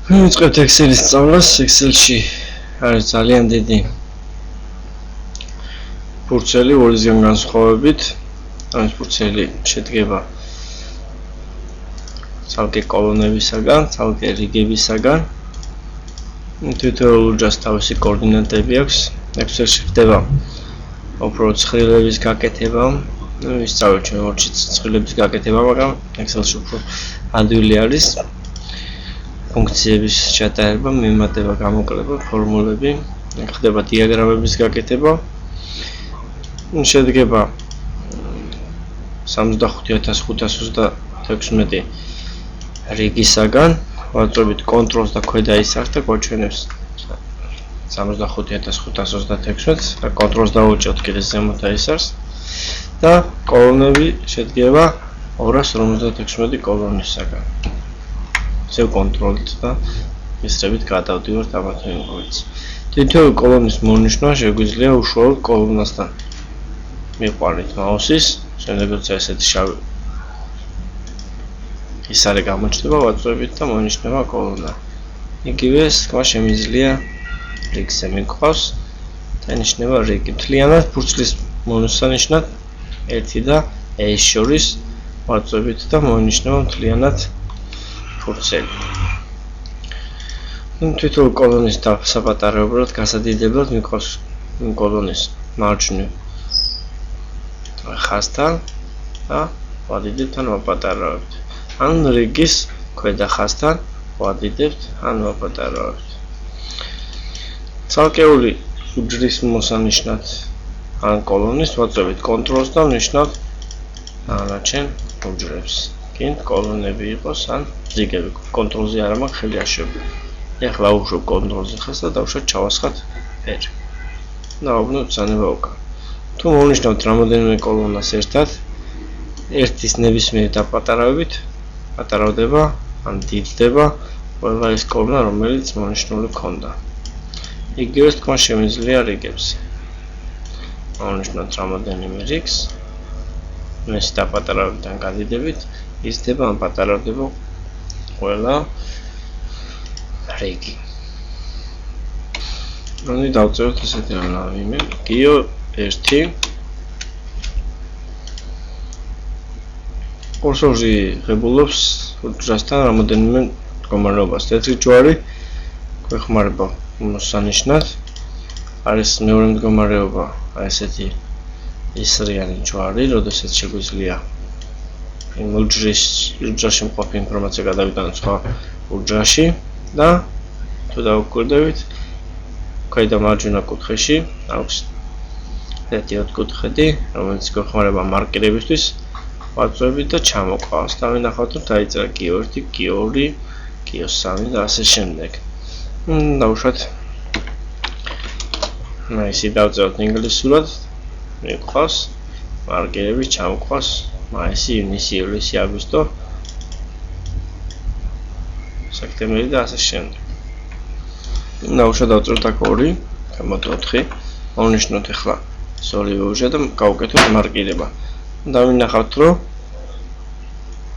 ვიწყებთ Excel-ის სწავლას. Excel-ში არის ძალიან დიდი ფურცელი ორისგან განსხვავებით. Ამის ფურცელი შედგება ცალკე კოლონებისაგან, ცალკე რიგებისაგან. თითოეულ უჯრას თავისი კოორდინატები აქვს. Excel-ში ხდება უფრო ცხრილების გაკეთება. ვისწავლეთ ჩვენ ორჩი ცხრილების გაკეთება, მაგრამ Excel-ში უფრო ადვილი არის. ფუნქციების ჩატარება, მიმატება, გამოკლება, ფორმულები, ხდება დიაგრამების გაკეთება. შედგება 65526 რიგისაგან, ვაწვევით კონტროლს და ქვედა ისარს და გვაჩვენებს 65526 და კონტროლს დავუჭერთ კიდე ზემოთ ისარს და კოლონები შედგება 256 კოლონისაგან. ზევ კონტროლით და მისწრებით გადავდივართ ამათ მიმოიც. თითოეული კოლონის მონიშნა შეგვიძლია უშუალოდ კოლონასთან მიყვანით მაუსის, შემდეგ როცა ესეთი შავი ისარი გამოჩნდება, ვაწვევით და მონიშნება კოლონა. იგივე თქვა შემიძლია რიგზე მიყვავს და ნიშნება რიგი. მთლიანად ფურცლის მონუსანიშნად 1 და A-ს შორის ვაწვევით და მონიშნება მთლიანად ფურცელი. თითოეული კოლონის საპატარებლად გასადიდებლად მიყვავს კოლონის მარჯვნივ ხაზთან და ვადიდებთ ან ვაპატარავებთ. ან რიგის ქვედა ხაზთან ვადიდებთ ან ვაპატარავებთ. ცალკეული უჯრის მოსანიშნად ან კოლონის ვაწვევით კონტროლს და ვნიშნავთ დანარჩენ უჯრებს. კინდ კოლონები იყოს ან რიგები. კონტროლზე არ მაქვს ხელი აშევი. ეხლა უშვებ კონტროლზე ხაზს და დავუშვათ ჩავასხათ ფერი. და ვაბნოთ ბრძანება უკან. თუ მოვნიშნავთ რამოდენიმე კოლონას ერთად, ერთის ნებისმიერი დაპატარავებით პატარავდება ან დიდდება ყველა ის კოლონა, რომელიც მონიშნული ქონდა. იგივე თქვა შემიძლია რიგებზე. მოვნიშნოთ რამოდენიმე რიგს, მის დაპატარავებიდან გადიდებით, იზრდება ან პატარავდება ყველა რიგი. მოდი დავწეროთ ესეთი რამე. გიო 1 კურსორში ღებულობს უჯრასთან რამოდენიმე მდგომარეობას. თეთრი ჯვარი გვეხმარება მოსანიშნად. არის მეორე მდგომარეობა, ესეთი ისრიანი ჯვარი, როდესაც შეგვიძლია უჯრაში მყოფი ინფორმაცია გადავიტანოთ სხვა უჯრაში და თუ დავუკვირდებით ქვედა მარჯვენა კუთხეში აქვს ერთი ოთხკუთხედი, რომელიც გვეხმარება მარკირებისთვის, ვაწვევით და ჩამოყავს. და ვნახავთ, რომ დაიწერა გიო 1, გიო 2, გიო 3 და ასე შემდეგ. დავუშვათ ისე დავწეროთ ინგლისურად, მიყვავს მარკირები ჩამოყავს მაისი, ივნისი, ივლისი, აგვისტო, სექტემბერი და ასე შემდეგ. დავუშვათ დავწეროთ აქ 2, გამოთ 4, მოვნიშნოთ ახლა ორივე უჯრა და გავუკეთოთ მარკირება. და ვნახავთ, რომ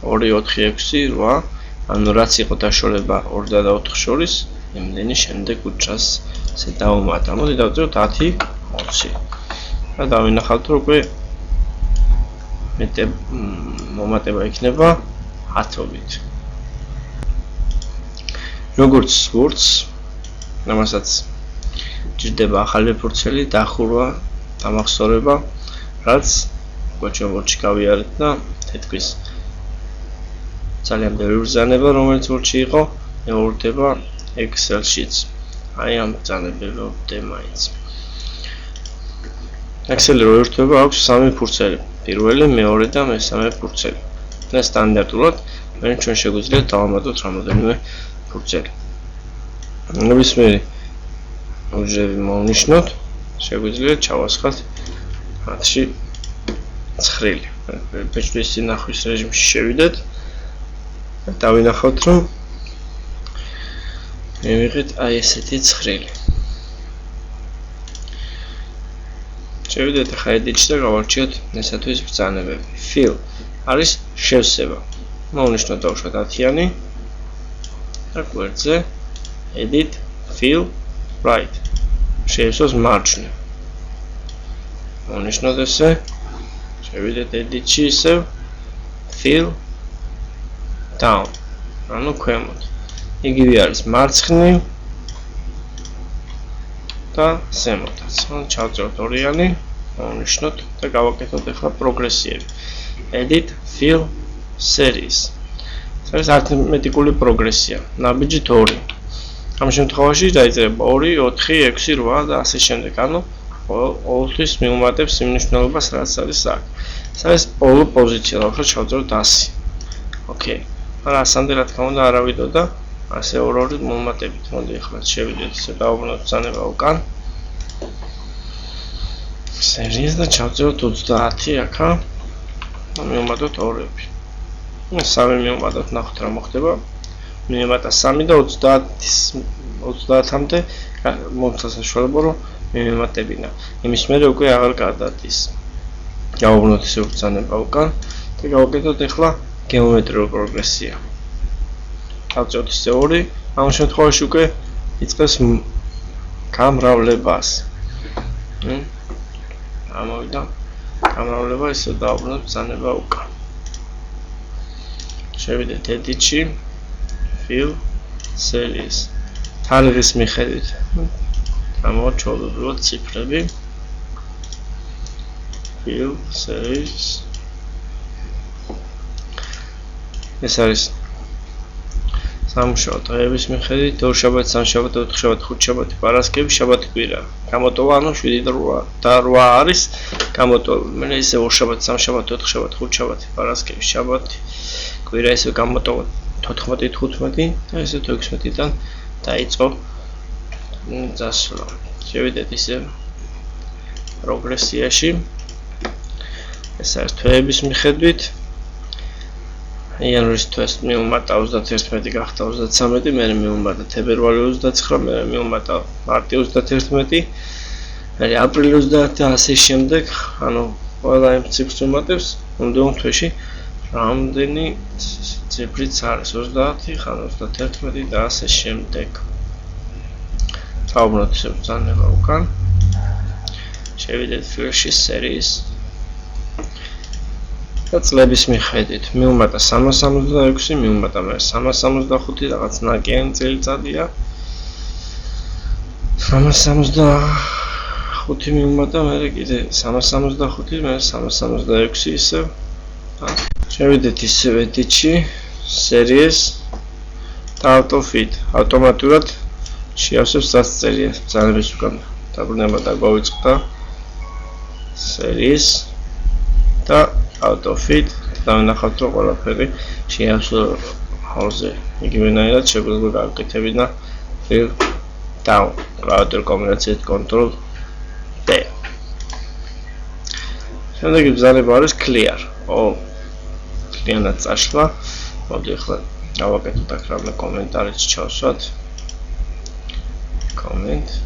2, 4, 6, 8, ანუ რაც იყო დაშორება 2 და 4 შორის, იმდენი შემდეგ უჯრას ესე დავუმატა. მოდი დავწეროთ 10, 20. და დავინახავთ, რომ უკვე მომატება იქნება 10-ობით. როგორც ვურც, ამასაც ჭირდება ახალი ფურცელი, დახურვა, დამახსოვრება, რაც გვაჩვენებაში გავიარეთ და თითქმის ძალიან ბევრი ბრძანება, რომელიც ვურჩი იყო, მეურვდება Excel-შიც. აი ამ ბრძანებებზე მაინც. Excel-ი რო ერთვება აქვს 3 ფურცელი. პირველი, მეორე და მესამე ფურცელი. და სტანდარტულად ჩვენ შეგვიძლია დავამატოთ რამოდენიმე ფურცელი. ნებისმიერი უჯრები მოვნიშნოთ, შეგვიძლია ჩავასხათ მათში ცხრილი. ბეჭდვის წინახვის რეჟიმში შევიდეთ და დავინახავთ, რომ მივიღეთ აი ესეთი ცხრილი. შევიდეთ ახლა edit-ში და გავარჩიოთ ესათვის ბრძანებები. Fill არის შევსება. მოვნიშნოთ დავუშვათ 10-იანი და გვერდზე edit fill right შეისოს მარჯვნივ მონიშნოთ ესე შევიდეთ edit-ში ისევ fill down ანუ ქვემოთ იგივე არის მარცხნივ და ზემოთაც ან ჩავწეროთ ორიანი მონიშნოთ და გავაკეთოთ ახლა პროგრესიები edit fill series ეს არის არითმეტიკული პროგრესია ნაბიჯით 2 ამ შემთხვევაში დაიწერება 2 4 6 8 და ასე შემდეგ ანუ ყოველთვის მიუმატებს იმ მნიშვნელობას რაც არის აქ ეს არის ბოლო პოზიცია ახლა ჩავწეროთ 100 ოკეი მაგრამ ასამდე რა თქმა უნდა არ ავიდო და ასე ორ-ორი მომატებით მოდი ახლა შევიდეთ ისე დავუბრუნოთ ბრძანება უკან series და ჩავწეროთ 30 აქა მივუმატოთ ორები სამი მივუმატოთ ნახოთ რა მოხდება მივუმატა 3 და 30-მდე მომცა საშუალება რომ მივუმატებინა იმის მერე უკვე აღარ გადადის გავუბრუნოთ ისე ბრძანება უკან და გავაკეთოთ ახლა გეომეტრიული პროგრესია დავწეროთ ისე 2 ამ შემთხვევაში უკვე იწყებს გამრავლებას ამოვიდა გამრავლება ისე დავუბრუნოთ ბრძანება უკან შევიდეთ edit-ში fill series თარიღის მიხედვით გამოვაჩვენოთ ციფრები fill series ეს არის სამუშაო დღეების მიხედვით ორშაბათი, სამშაბათი, ოთხშაბათი, ხუთშაბათი, პარასკევი, შაბათი, კვირა. გამოტოვა ანუ 7 და 8 არის გამოტოვა. მე ისე ორშაბათი, სამშაბათი, ოთხშაბათი, ხუთშაბათი, პარასკევი, შაბათი, კვირა ისე გამოტოვა 14, 15 და ესე 16-დან დაიწყო დასვლა. შევიდეთ ისე პროგრესიაში. ეს არის თვეების მიხედვით. იანვრის თვეს მივუმატა 31 გახდა 33 მე მივუმატა თებერვალი 29 მე მივუმატა მარტი 31 მე აპრილი 30 და ასე შემდეგ ანუ ყველა იმ ციფრს უმატებს მომდევნო თვეში რამდენი ციფრიც არის 30 ხან 31 და ასე შემდეგ დავუბრუნოთ ისე ბრძანება უკან შევიდეთ fill-ში series და წლების მიხედვით მივუმატა 366 მივუმატა მე 365 რაღაც ნაკიანი წელიწადია 365 მივუმატა მე კიდე 365 მე 366 ისე შევიდეთ ისე edit-ში series და auto-fit ავტომატურად შეავსებს დასწერიას ბრძანების უკან დაბრუნება დაგვაიწყდა series და auto-fit დავინახავთ რომ ყველაფერი შეავსო ჰაუზე იგივენაირად შეგვიძლია გავაკეთებინა fill down router კომბინაციით control D შემდეგი ბრძანება არის clear კლიანად წაშლა მოდი ახლა გავაკეთოთ აქ რამე კომენტარიც ჩავსვათ comment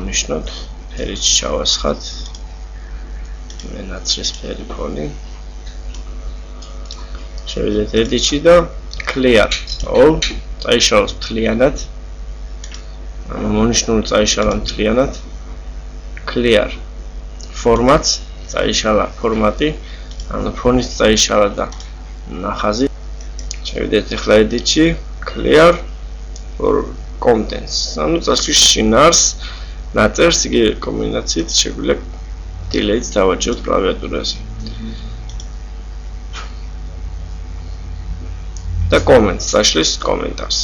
ნიშნოთ ფერიც ჩავასხათ მე ნაცრის ფერი ფონი შევიდეთ edit-ში და clear წაიშალოს მთლიანად ანუ მონიშნული წაიშალა მთლიანად clear formats წაიშალა ფორმატი ანუ ფონის წაიშალა და ნახაზი შევიდეთ ახლა edit-ში clear for contents ანუ წაშლის შინარს ნაწერს იგივე კომბინაციით შეგვიძლია delete დავაჭიროთ კლავიატურაზე და comments წაშლის კომენტარს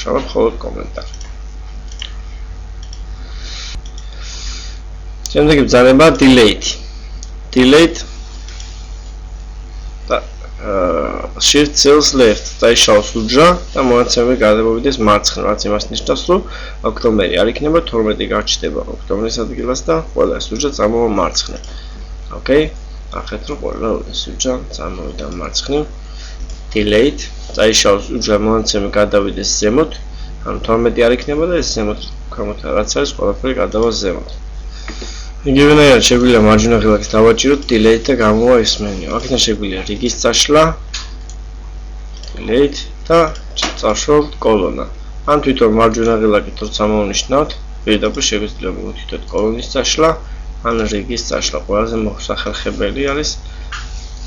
შევავ მხოლოდ კომენტარი შემდეგი ბრძანება delete და shift cells left დაიშალოს უჯრა და მონაცემები გადამოვიდეს მარცხნივ რაც იმას ნიშნავს რომ ოქტომბერი არ იქნება 12 გარჩდება ოქტომბრის ადგილას და ყველა ეს უჯრა წამოვა მარცხნივ ოკეი ახეთ რომ ყველა ეს უჯრა წამოვიდა მარცხნივ delete დაიშალოს უჯრა მონაცემები გადავიდეს ზემოთ ანუ 12 არ იქნება და ეს ზემოთ ქვემოთ რაც არის ყველაფერი გადავა ზემოთ იგივენაირად შეგვიძლია მარჯვენა ღილაკს დავაჭიროთ delete და გამოვა ეს მენიუ. აქედან შეგვიძლია რიგის წაშლა. delete და წავშოვთ კოლონა. ან თვითონ მარჯვენა ღილაკით როცა მოვნიშნავთ, პირდაპირ შეგვიძლია მოვთითოთ კოლონის წაშლა, ან რიგის წაშლა. ყველაზე მოსახერხებელი არის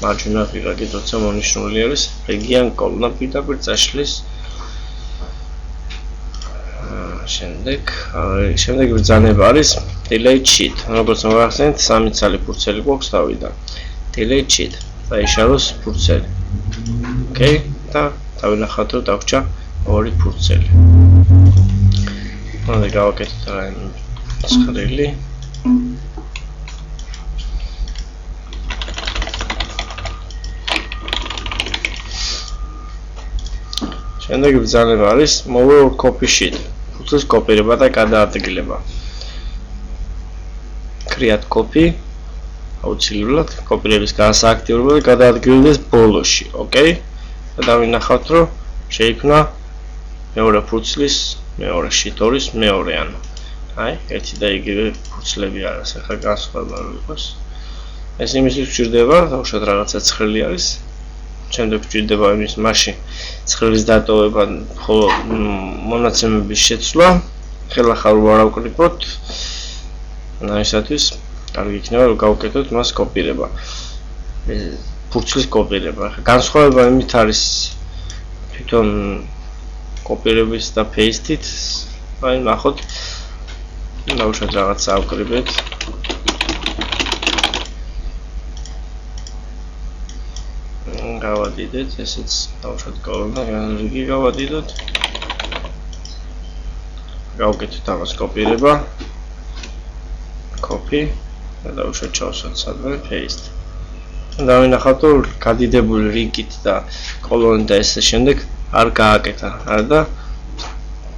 მარჯვენა ღილაკით როცა მოვნიშნული არის რიგი ან კოლონა პირდაპირ წაშლის. შემდეგ ბრძანება არის delete sheet. როგორც მოგახსენეთ, 3 ცალი ფურცელი გვაქვს თავიდან. delete sheet და იშალოს ფურცელი. Okay, და დავინახავთ რომ დაგვრჩა 2 ფურცელი. მოდი გავაკეთოთ რაიმე ცხრილი. შემდეგ ბრძანება არის mover or copy sheet. ფურცლის კოპირება და გადაადგილება. create copy აუცილებლად კოპირების განსააქტიურება და გადაადგილდეს ბოლოში, okay? და დავინახავთ რომ შეიქმნა მეორე ფურცლის მეორე sheet 2-ის მეორე ანუ. აი, ერთი და იგივე ფურცლები არის, ახლა განსხვავება რო იყოს. ეს იმისთვის გვჭირდება, თავშად რაღაცა ცხრილი არის. შემდეგ გვჭირდება იმის მაშინ ცხრილის დატოვება, ხოლო მონაცემების შეცვლა. ხელახალ არ ავკრიფოთ. ისათვის კარგი იქნება რომ გავუკეთოთ მას კოპირება. ფურცლის კოპირება. განსხვავება იმით არის თვითონ კოპირების და paste-ით. აი ნახოთ. დავუშვათ რაღაცა ავკრიბეთ. გავადიდეთ, ესეც დავუშვათ კოლონა, რიგი გავადიდოთ. გავუკეთოთ ამას კოპირება. copy და დავუშვათ ჩავსვათ სადღაც paste. დავინახავთ რომ გადიდებული რიგით და კოლონით და ესე შემდეგ არ გააკეთა. არა და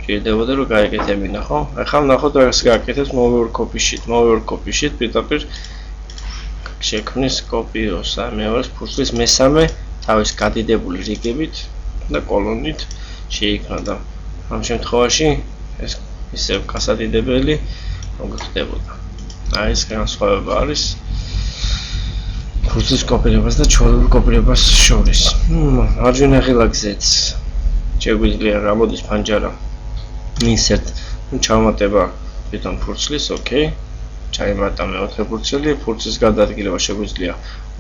ჭირდებოდა რომ გაეკეთებინა, ხო? ახლა ვნახოთ რა გააკეთებს mover copy sheet. mover copy sheet პირდაპირ შექმნის კოპიოს მეორე ფურცლის მესამე თავის გადიდებული რიგებით და კოლონით შეიქმნა და ამ შემთხვევაში ეს ისევ გასადიდებელი მოგხდებოდა. აი ეს განსხვავება არის ფურცლის კოპირებას და ჩვეულებრივ კოპირებას შორის. მარჯვენა ღილაკზეც შეგვიძლია გამოდის ფანჯარა insert ჩავმატება თვითონ ფურცლის, okay? ჩაიმატა მეოთხე ფურცელი, ფურცლის გადაადგილება შეგვიძლია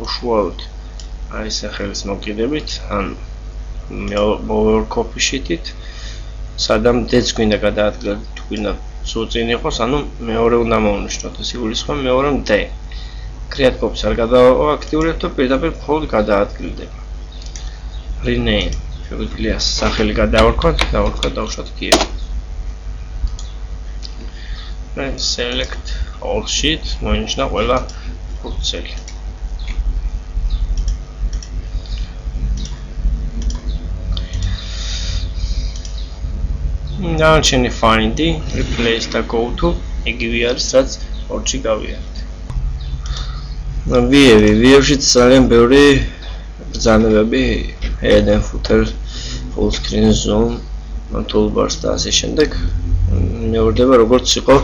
უშუალოდ აი ეს ხელის მოკიდებით, ან mover copy sheet-ით, სადამ დეც გვინდა გადაადგილოთ, გვინდა სულ წინ იყოს, ანუ მეორე უნდა მოვნიშნოთ, ეს იგულისხმება მეორემ D. create copy-ს არ გადააქტიურებთ და პირდაპირ მხოლოდ გადაადგილდება. rename შეგვიძლია სახელი გადავარქვათ, დავუშვათ Kiev. select all sheet მოინიშნა ყველა ფურცელი. Now find replace და go to იგივე არის რაც ორში გავიარეთ. ვიევში ძალიან ბევრი ბრძანებები head and footer full screen zoom toolbars და ასე შემდეგ მეორდება როგორც იყო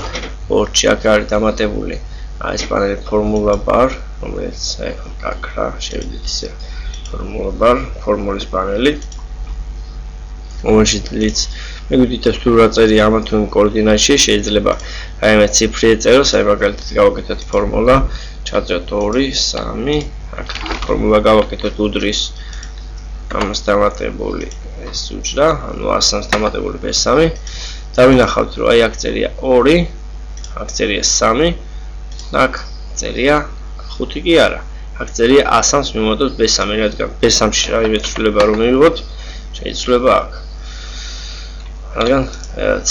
ორში აქ არის დამატებული აი ეს პანელი formula bar რომელიც ახლა გაქრა შევიდეთ ისე formula bar ფორმულის პანელი რომელშიც მეგვითითებს თუ რა წერია ამა თუ იმ კოორდინატში შეიძლება რაიმე ციფრი ეწეროს აი მაგალითად გავაკეთოთ ფორმულა ჩაწეროთ 2 3 აქ ფორმულა გავაკეთოთ უდრის ამას დამატებული ეს უჯრა ანუ 100-ს დამატებული B3 დავინახავთ რომ აი აქ წერია 2 აქ წერია 3 აქ წერია 5 კი არა აქ წერია 100-ს მივმოდოთ B3 რადგან B3-ში რაიმე ცვლილება რომ მივიღოთ შეიძლება აქ რადგან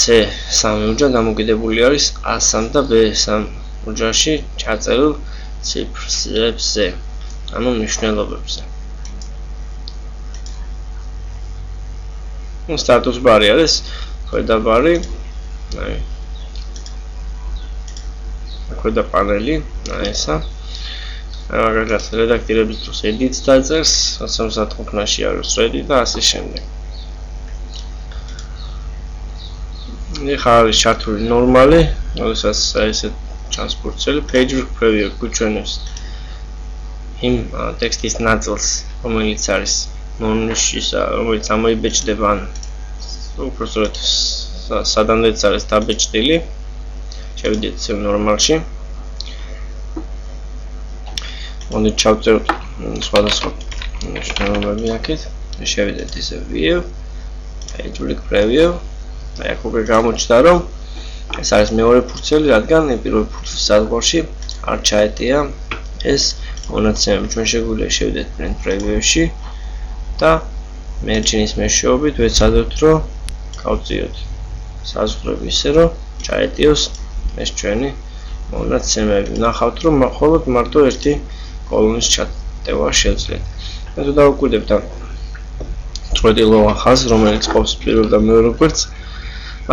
C3 უჯრა დამოკიდებული არის A3 და B3 უჯრაში ჩაწერილ ციფრებზე ანუ მნიშვნელობებზე status bar არის ქვედა ბარი აი ქვედა პანელი აი ესა მაგალითად რედაქტირების დროს edit დაწერს 365-ნაში არის ready და ასე შემდეგ ეხლა არის ჩართული ნორმალი როდესაც ესე ტრანსპორტელი page preview გვიჩვენებს იმ ტექსტის ნაწილს რომელიც არის მონიშისა, რომელიც ამოიბეჭდება ან უпростоრად სადამდეც არის დაბეჭდილი. შევიდეთ ნორმალში. მოდით ჩავწეროთ სხვადასხვა მნიშვნელობები აქეთ. შევიდეთ ისე view, page break preview. აი აქ უკვე გამოჩნდა რომ ეს არის მეორე ფურცელი, რადგან პირველი ფურცლის საზღვარში არ ჩაეტია ეს მონაცემები. ჩვენ შეგვიძლია შევიდეთ print preview-ში და merge-ის მეშვეობით ვეცადოთ რომ გავწიოთ საზღვრები ისე რომ ჩაეტიოს ეს ჩვენი მონაცემები. ნახავთ რომ მხოლოდ მარტო ერთი კოლონის ჩატევა შეძლეთ. მე თუ დავუკვირდებთ ამ წყვეტილოვან ხაზს, რომელიც ყოფს პირველ და მეორე კვირტს,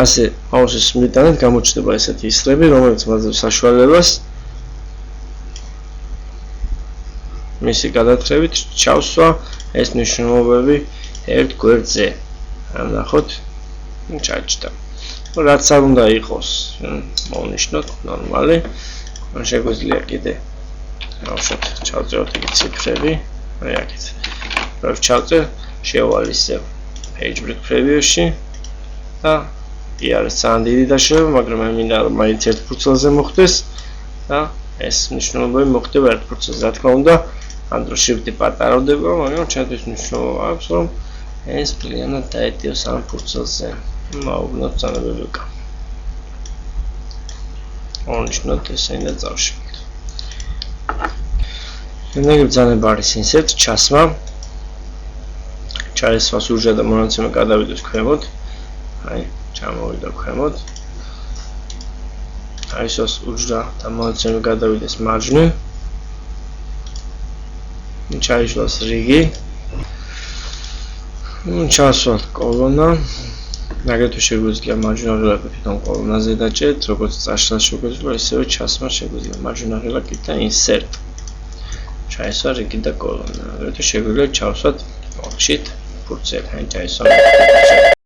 ასე მაუსის მიტანით გამოჩნდება ესეთი ისრები, რომელიც მაძლევს საშუალებას მისი გადათრევით ჩავსვა ეს მნიშვნელობები ერთ კვირტზე. ნახოთ, ჩაჭდა. რაც არ უნდა იყოს, მოვნიშნოთ ნორმალი. შეგვიძლია კიდე ბავშვად ჩავწეროთ იგი ციფრები. აი აქეთ. რა ჩავწერ, შევალისებ page break preview-ში და კი არის ძალიან დიდი დაშლება, მაგრამ მე მინდა რომ მაინც ერთ ფურცელზე მოხდეს და ეს მნიშვნელობები მოხდება ერთ ფურცელზე. რა თქმა უნდა, ამ დროს შრიფტი პატარავდება, მაგრამ ჩემთვის მნიშვნელობა აქვს რომ ეს პლიანად დაეტიოს ამ ფურცელზე. მაუგნოთ ძალებები უკან. ონიშნოთ ესენი და წავშევით. შემდეგ ბრძანება არის insert ჩასმა. ჩაესვას ურჟა და მონაცემე გადავიდეს ქვემოთ. აი, ჩამოვიდა ქვემოთ. აისოს ურჟა და მონაცემე გადავიდეს მარჯვნივ. ჩაისვას რიგი. ჩასვათ კოლონა. აგრეთვე შეგვიძლია მარჯვნივ თვითონ კოლონაზე დაჭერთ, როგორც წაშლა შეგვიძლია, ისევე ჩასმა შეგვიძლია მარჯვნივ და insert. ჩაესვა რიგი და კოლონა. აგრეთვე შეგვიძლია ჩავსვათ worksheet ფურცელი. აი ჩაესვა